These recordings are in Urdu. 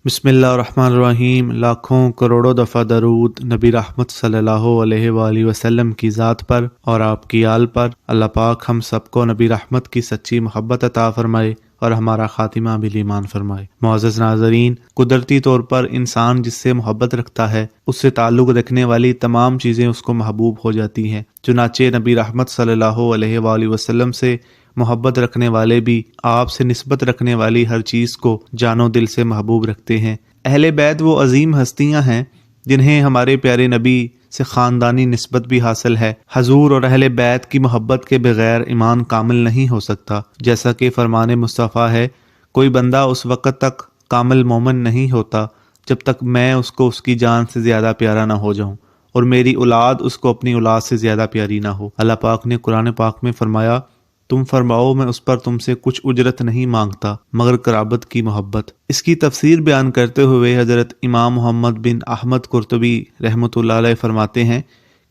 بسم اللہ الرحمن الرحیم۔ لاکھوں کروڑوں دفعہ درود نبی رحمت صلی اللہ علیہ وآلہ وسلم کی ذات پر اور آپ کی آل پر۔ اللہ پاک ہم سب کو نبی رحمت کی سچی محبت عطا فرمائے اور ہمارا خاتمہ بھی ایمان فرمائے۔ معزز ناظرین، قدرتی طور پر انسان جس سے محبت رکھتا ہے اس سے تعلق رکھنے والی تمام چیزیں اس کو محبوب ہو جاتی ہیں۔ چنانچہ نبی رحمت صلی اللہ علیہ وآلہ وسلم سے محبت رکھنے والے بھی آپ سے نسبت رکھنے والی ہر چیز کو جان و دل سے محبوب رکھتے ہیں۔ اہل بیت وہ عظیم ہستیاں ہیں جنہیں ہمارے پیارے نبی سے خاندانی نسبت بھی حاصل ہے۔ حضور اور اہل بیت کی محبت کے بغیر ایمان کامل نہیں ہو سکتا، جیسا کہ فرمان مصطفیٰ ہے، کوئی بندہ اس وقت تک کامل مومن نہیں ہوتا جب تک میں اس کو اس کی جان سے زیادہ پیارا نہ ہو جاؤں اور میری اولاد اس کو اپنی اولاد سے زیادہ پیاری نہ ہو۔ اللہ پاک نے قرآن پاک میں فرمایا، تم فرماؤ میں اس پر تم سے کچھ اجرت نہیں مانگتا مگر قرابت کی محبت۔ اس کی تفسیر بیان کرتے ہوئے حضرت امام محمد بن احمد قرطبی رحمۃ اللہ علیہ فرماتے ہیں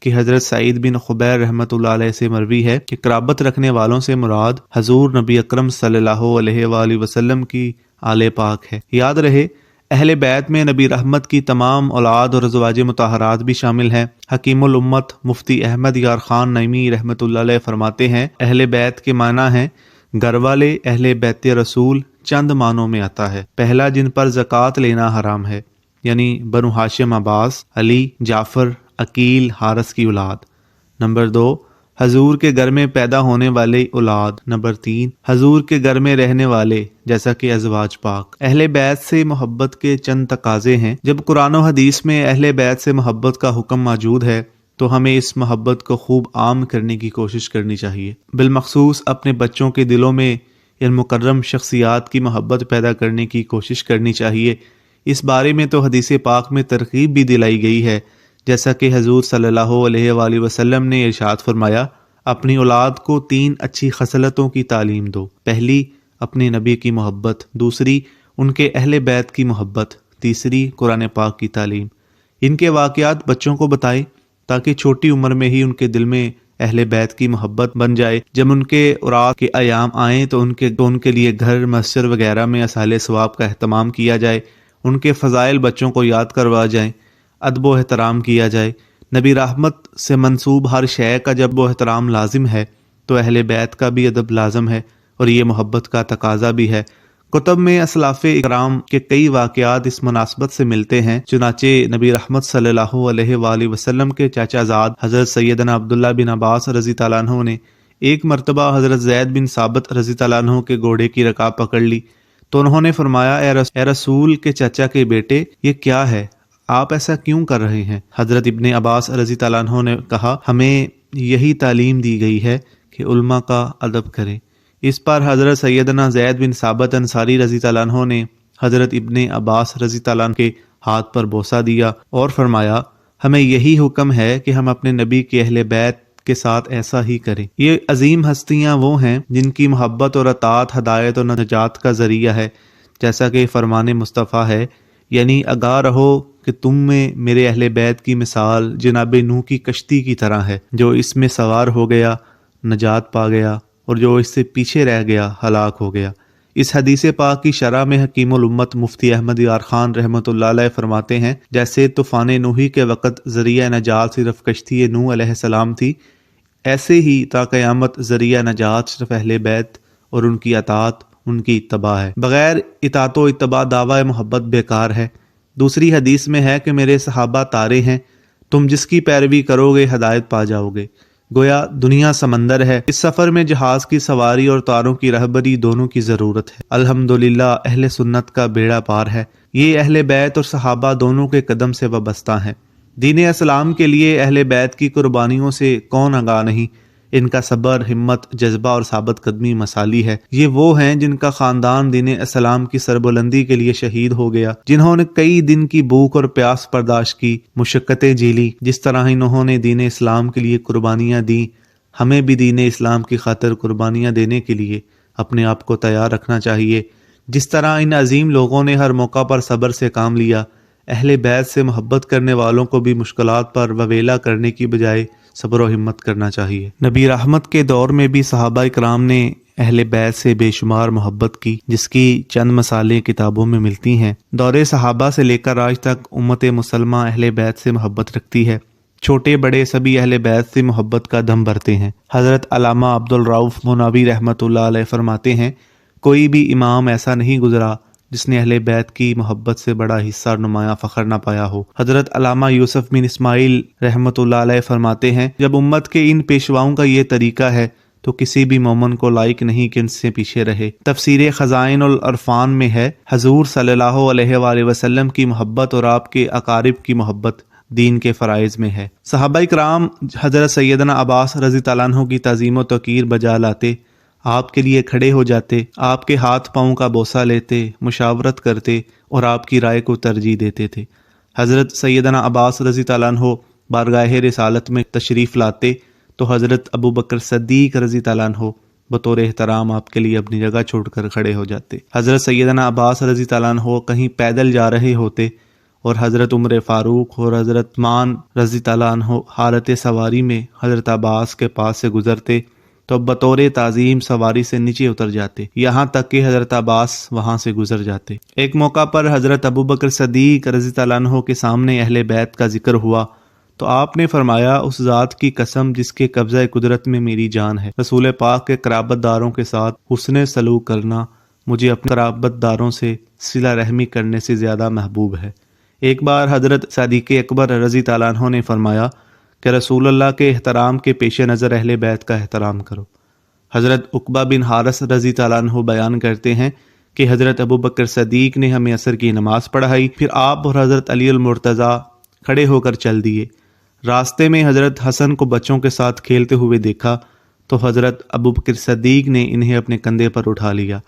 کہ حضرت سعید بن خبیر رحمۃ اللہ علیہ سے مروی ہے کہ قرابت رکھنے والوں سے مراد حضور نبی اکرم صلی اللہ علیہ وآلہ وسلم کی آل پاک ہے۔ یاد رہے، اہل بیت میں نبی رحمت کی تمام اولاد اور ازواج مطہرات بھی شامل ہیں۔ حکیم الامت مفتی احمد یار خان نعیمی رحمۃ اللہ علیہ فرماتے ہیں، اہل بیت کے معنی ہیں گھر والے۔ اہل بیت رسول چند معنوں میں آتا ہے۔ پہلا، جن پر زکوٰۃ لینا حرام ہے، یعنی بنو ہاشم عباس، علی، جعفر، عقیل، حارث کی اولاد۔ نمبر 2، حضور کے گھر میں پیدا ہونے والے اولاد۔ نمبر 3، حضور کے گھر میں رہنے والے جیسا کہ ازواج پاک۔ اہل بیت سے محبت کے چند تقاضے ہیں۔ جب قرآن و حدیث میں اہل بیت سے محبت کا حکم موجود ہے تو ہمیں اس محبت کو خوب عام کرنے کی کوشش کرنی چاہیے، بالمخصوص اپنے بچوں کے دلوں میں ان مکرم شخصیات کی محبت پیدا کرنے کی کوشش کرنی چاہیے۔ اس بارے میں تو حدیث پاک میں ترغیب بھی دلائی گئی ہے، جیسا کہ حضور صلی اللہ علیہ وآلہ وسلم نے ارشاد فرمایا، اپنی اولاد کو 3 اچھی خصلتوں کی تعلیم دو۔ پہلی، اپنے نبی کی محبت۔ دوسری، ان کے اہل بیت کی محبت۔ تیسری، قرآن پاک کی تعلیم۔ ان کے واقعات بچوں کو بتائیں تاکہ چھوٹی عمر میں ہی ان کے دل میں اہل بیت کی محبت بن جائے۔ جب ان کے اوراد کے ایام آئیں تو ان کے لیے گھر، مسجد وغیرہ میں اصحاب ثواب کا اہتمام کیا جائے، ان کے فضائل بچوں کو یاد کروا جائیں، ادب و احترام کیا جائے۔ نبی رحمت سے منسوب ہر شے کا جب وہ احترام لازم ہے تو اہل بیت کا بھی ادب لازم ہے اور یہ محبت کا تقاضا بھی ہے۔ کتب میں اسلاف اکرام کے کئی واقعات اس مناسبت سے ملتے ہیں۔ چنانچہ نبی رحمت صلی اللہ علیہ وآلہ وسلم کے چاچا زاد حضرت سیدنا عبداللہ بن عباس رضی اللہ عنہ نے ایک مرتبہ حضرت زید بن ثابت رضی اللہ عنہ کے گھوڑے کی رکاب پکڑ لی تو انہوں نے فرمایا، اے رسول کے چچا کے بیٹے، یہ کیا ہے؟ آپ ایسا کیوں کر رہے ہیں؟ حضرت ابن عباس رضی اللہ عنہ نے کہا، ہمیں یہی تعلیم دی گئی ہے کہ علماء کا ادب کریں۔ اس پر حضرت سیدنا زید بن ثابت انصاری رضی اللہ عنہ نے حضرت ابن عباس رضی اللہ عنہ کے ہاتھ پر بوسہ دیا اور فرمایا، ہمیں یہی حکم ہے کہ ہم اپنے نبی کے اہل بیت کے ساتھ ایسا ہی کریں۔ یہ عظیم ہستیاں وہ ہیں جن کی محبت اور اطاعت ہدایت اور نجات کا ذریعہ ہے، جیسا کہ فرمان مصطفیٰ ہے، یعنی آگاہ رہو کہ تم میں میرے اہل بیت کی مثال جناب نوح کی کشتی کی طرح ہے، جو اس میں سوار ہو گیا نجات پا گیا اور جو اس سے پیچھے رہ گیا ہلاک ہو گیا۔ اس حدیث پاک کی شرح میں حکیم الامت مفتی احمد یار خان رحمۃ اللہ علیہ فرماتے ہیں، جیسے طوفان نوحی کے وقت ذریعہ نجات صرف کشتی نوح علیہ السلام تھی، ایسے ہی تا قیامت ذریعہ نجات صرف اہل بیت اور ان کی اطاعت، ان کی اتباع ہے۔ بغیر اطاعت و اتباع دعوی محبت بیکار ہے۔ دوسری حدیث میں ہے کہ میرے صحابہ تارے ہیں، تم جس کی پیروی کرو گے ہدایت پا جاؤ گے۔ گویا دنیا سمندر ہے، اس سفر میں جہاز کی سواری اور تاروں کی رہبری دونوں کی ضرورت ہے۔ الحمدللہ اہل سنت کا بیڑا پار ہے۔ یہ اہل بیت اور صحابہ دونوں کے قدم سے وابستہ ہیں۔ دین اسلام کے لیے اہل بیت کی قربانیوں سے کون آگاہ نہیں؟ ان کا صبر، ہمت، جذبہ اور ثابت قدمی مثالی ہے۔ یہ وہ ہیں جن کا خاندان دین اسلام کی سربلندی کے لیے شہید ہو گیا، جنہوں نے کئی دن کی بھوک اور پیاس برداشت کی، مشقتیں جھیلی۔ جس طرح انہوں نے دین اسلام کے لیے قربانیاں دیں، ہمیں بھی دین اسلام کی خاطر قربانیاں دینے کے لیے اپنے آپ کو تیار رکھنا چاہیے۔ جس طرح ان عظیم لوگوں نے ہر موقع پر صبر سے کام لیا، اہل بیت سے محبت کرنے والوں کو بھی مشکلات پر وویلا کرنے کی بجائے صبر و ہمت کرنا چاہیے۔ نبی رحمت کے دور میں بھی صحابہ اکرام نے اہل بیت سے بے شمار محبت کی، جس کی چند مثالیں کتابوں میں ملتی ہیں۔ دور صحابہ سے لے کر آج تک امت مسلمہ اہل بیت سے محبت رکھتی ہے۔ چھوٹے بڑے سبھی اہل بیت سے محبت کا دم بھرتے ہیں۔ حضرت علامہ عبد الرؤف مناوی رحمۃ اللہ علیہ فرماتے ہیں، کوئی بھی امام ایسا نہیں گزرا جس نے اہل بیت کی محبت سے بڑا حصہ اور نمایاں فخر نہ پایا ہو۔ حضرت علامہ یوسف بن اسماعیل رحمۃ اللہ علیہ فرماتے ہیں، جب امت کے ان پیشواؤں کا یہ طریقہ ہے تو کسی بھی مومن کو لائق نہیں کہ ان سے پیچھے رہے۔ تفسیر خزائن العرفان میں ہے، حضور صلی اللہ علیہ وآلہ وسلم کی محبت اور آپ کے اقارب کی محبت دین کے فرائض میں ہے۔ صحابہ کرام حضرت سیدنا عباس رضی اللہ عنہ کی تعظیم و توقیر بجا لاتے، آپ کے لیے کھڑے ہو جاتے، آپ کے ہاتھ پاؤں کا بوسہ لیتے، مشاورت کرتے اور آپ کی رائے کو ترجیح دیتے تھے۔ حضرت سیدنا عباس رضی اللہ عنہ بارگاہ رسالت میں تشریف لاتے تو حضرت ابو بکر صدیق رضی اللہ عنہ بطور احترام آپ کے لیے اپنی جگہ چھوڑ کر کھڑے ہو جاتے۔ حضرت سیدنا عباس رضی اللہ عنہ کہیں پیدل جا رہے ہوتے اور حضرت عمر فاروق اور حضرت عثمان رضی اللہ عنہ حالت سواری میں حضرت عباس کے پاس سے گزرتے تو بطور تعظیم سواری سے نیچے اتر جاتے، یہاں تک کہ حضرت عباس وہاں سے گزر جاتے۔ ایک موقع پر حضرت ابو بکر صدیق رضی اللہ عنہ کے سامنے اہل بیت کا ذکر ہوا تو آپ نے فرمایا، اس ذات کی قسم جس کے قبضہ قدرت میں میری جان ہے، رسول پاک کے قرابت داروں کے ساتھ حسن سلوک کرنا مجھے اپنے قرابت داروں سے صلہ رحمی کرنے سے زیادہ محبوب ہے۔ ایک بار حضرت صدیق اکبر رضی اللہ عنہ نے فرمایا کہ رسول اللہ کے احترام کے پیش نظر اہل بیت کا احترام کرو۔ حضرت عقبہ بن حارث رضی اللہ عنہ بیان کرتے ہیں کہ حضرت ابو بکر صدیق نے ہمیں عصر کی نماز پڑھائی، پھر آپ اور حضرت علی المرتضیٰ کھڑے ہو کر چل دیے۔ راستے میں حضرت حسن کو بچوں کے ساتھ کھیلتے ہوئے دیکھا تو حضرت ابو بکر صدیق نے انہیں اپنے کندھے پر اٹھا لیا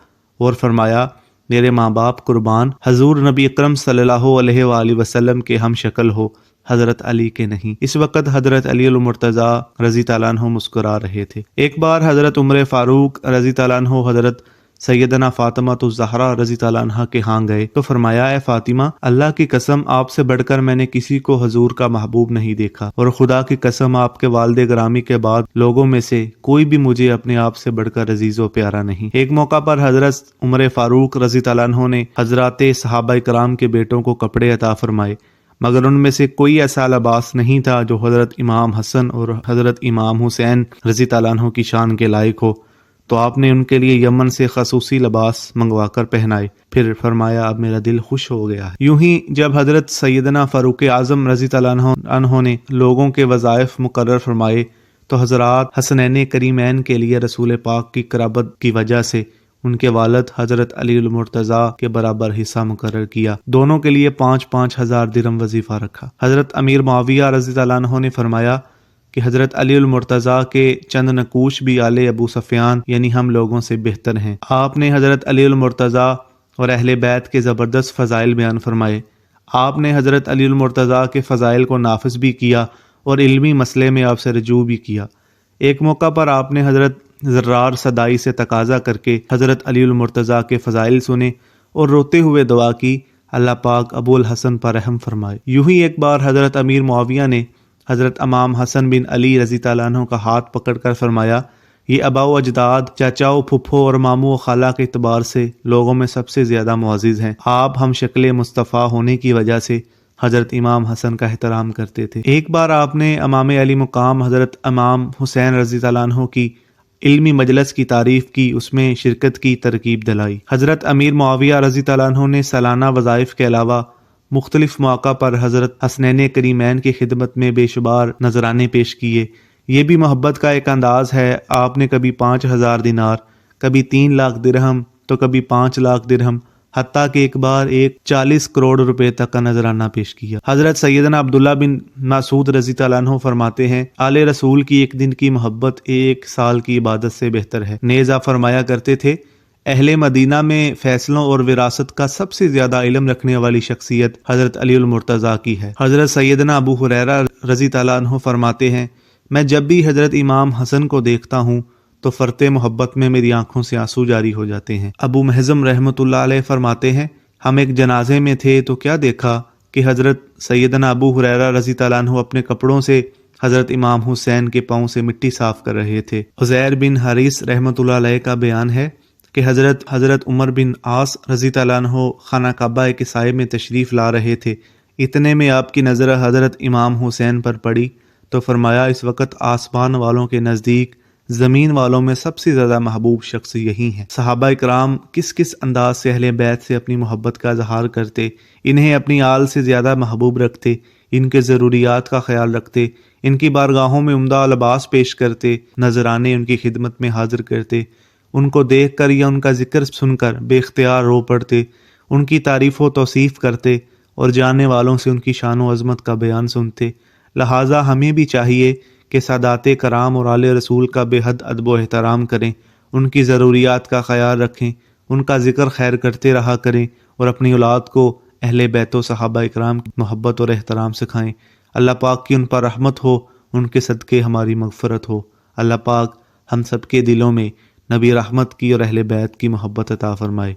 اور فرمایا، میرے ماں باپ قربان، حضور نبی اکرم صلی اللہ علیہ وآلہ وسلم کے ہم شکل ہو، حضرت علی کے نہیں۔ اس وقت حضرت علی المرتضیٰ رضی اللہ عنہ مسکرا رہے تھے۔ ایک بار حضرت عمر فاروق رضی اللہ عنہ حضرت سیدنا فاطمہ الزہرا رضی اللہ عنہ کے ہاں گئے تو فرمایا، اے فاطمہ، اللہ کی قسم آپ سے بڑھ کر میں نے کسی کو حضور کا محبوب نہیں دیکھا، اور خدا کی قسم آپ کے والد گرامی کے بعد لوگوں میں سے کوئی بھی مجھے اپنے آپ سے بڑھ کر عزیز و پیارا نہیں۔ ایک موقع پر حضرت عمر فاروق رضی اللہ عنہ نے حضرات صحابہ کرام کے بیٹوں کو کپڑے عطا فرمائے، مگر ان میں سے کوئی ایسا لباس نہیں تھا جو حضرت امام حسن اور حضرت امام حسین رضی اللہ عنہ کی شان کے لائق ہو، تو آپ نے ان کے لیے یمن سے خصوصی لباس منگوا کر پہنائے، پھر فرمایا، اب میرا دل خوش ہو گیا ہے۔ یوں ہی جب حضرت سیدنا فاروق اعظم رضی اللہ عنہ نے لوگوں کے وظائف مقرر فرمائے تو حضرات حسنین کریمین کے لیے رسول پاک کی قرابت کی وجہ سے ان کے والد حضرت علی المرتضیٰ کے برابر حصہ مقرر کیا، دونوں کے لیے 5,000 درہم وظیفہ رکھا۔ حضرت امیر معاویہ رضی اللہ عنہ نے فرمایا کہ حضرت علی المرتضیٰ کے چند نقوش بھی آل ابو سفیان یعنی ہم لوگوں سے بہتر ہیں۔ آپ نے حضرت علی المرتضیٰ اور اہل بیت کے زبردست فضائل بیان فرمائے۔ آپ نے حضرت علی المرتضیٰ کے فضائل کو نافذ بھی کیا اور علمی مسئلے میں آپ سے رجوع بھی کیا۔ ایک موقع پر آپ نے حضرت زرار صدائی سے تقاضا کر کے حضرت علی المرتضیٰ کے فضائل سنے اور روتے ہوئے دعا کی، اللہ پاک ابو الحسن پر رحم فرمائے۔ یوں ہی ایک بار حضرت امیر معاویہ نے حضرت امام حسن بن علی رضی اللہ عنہ کا ہاتھ پکڑ کر فرمایا، یہ آبا و اجداد، چاچا و پھپھو اور ماموں و خالہ کے اعتبار سے لوگوں میں سب سے زیادہ معزز ہیں۔ آپ ہم شکل مصطفیٰ ہونے کی وجہ سے حضرت امام حسن کا احترام کرتے تھے۔ ایک بار آپ نے امام علی مقام حضرت امام حسین رضی اللہ عنہ کی علمی مجلس کی تعریف کی، اس میں شرکت کی ترغیب دلائی۔ حضرت امیر معاویہ رضی اللہ عنہ نے سالانہ وظائف کے علاوہ مختلف مواقع پر حضرت حسنین کریمین کی خدمت میں بے شمار نذرانے پیش کیے۔ یہ بھی محبت کا ایک انداز ہے۔ آپ نے کبھی 5,000 دینار، کبھی 3 لاکھ درہم تو کبھی 5 لاکھ درہم، حتیٰ کہ ایک بار 40 کروڑ روپے تک کا نذرانہ پیش کیا۔ حضرت سیدنا عبداللہ بن مسعود رضی اللہ عنہ فرماتے ہیں، آل رسول کی ایک دن کی محبت 1 سال کی عبادت سے بہتر ہے۔ نیز آپ فرمایا کرتے تھے، اہل مدینہ میں فیصلوں اور وراثت کا سب سے زیادہ علم رکھنے والی شخصیت حضرت علی المرتضیٰ کی ہے۔ حضرت سیدنا ابو ہریرہ رضی اللہ عنہ فرماتے ہیں، میں جب بھی حضرت امام حسن کو دیکھتا ہوں تو فرط محبت میں میری آنکھوں سے آنسو جاری ہو جاتے ہیں۔ ابو محزم رحمۃ اللہ علیہ فرماتے ہیں، ہم ایک جنازے میں تھے تو کیا دیکھا کہ حضرت سیدنا ابو ہریرہ رضی اللہ عنہ اپنے کپڑوں سے حضرت امام حسین کے پاؤں سے مٹی صاف کر رہے تھے۔ عزیر بن حریث رحمۃ اللہ علیہ کا بیان ہے کہ حضرت عمر بن عاص رضی اللہ عنہ خانہ کعبہ کے سائے میں تشریف لا رہے تھے۔ اتنے میں آپ کی نظر حضرت امام حسین پر پڑی تو فرمایا اس وقت آسمان والوں کے نزدیک زمین والوں میں سب سے زیادہ محبوب شخص یہی ہیں۔ صحابہ کرام کس کس انداز سے اہل بیت سے اپنی محبت کا اظہار کرتے، انہیں اپنی آل سے زیادہ محبوب رکھتے، ان کے ضروریات کا خیال رکھتے، ان کی بارگاہوں میں عمدہ لباس پیش کرتے، نذرانے ان کی خدمت میں حاضر کرتے، ان کو دیکھ کر یا ان کا ذکر سن کر بے اختیار رو پڑتے، ان کی تعریف و توصیف کرتے اور جاننے والوں سے ان کی شان و عظمت کا بیان سنتے۔ لہٰذا ہمیں بھی چاہیے کہ سادات کرام اور آل رسول کا بے حد ادب و احترام کریں، ان کی ضروریات کا خیال رکھیں، ان کا ذکر خیر کرتے رہا کریں اور اپنی اولاد کو اہل بیت و صحابہ اکرام کی محبت اور احترام سکھائیں۔ اللہ پاک کی ان پر رحمت ہو، ان کے صدقے ہماری مغفرت ہو۔ اللہ پاک ہم سب کے دلوں میں نبی رحمت کی اور اہل بیت کی محبت عطا فرمائے۔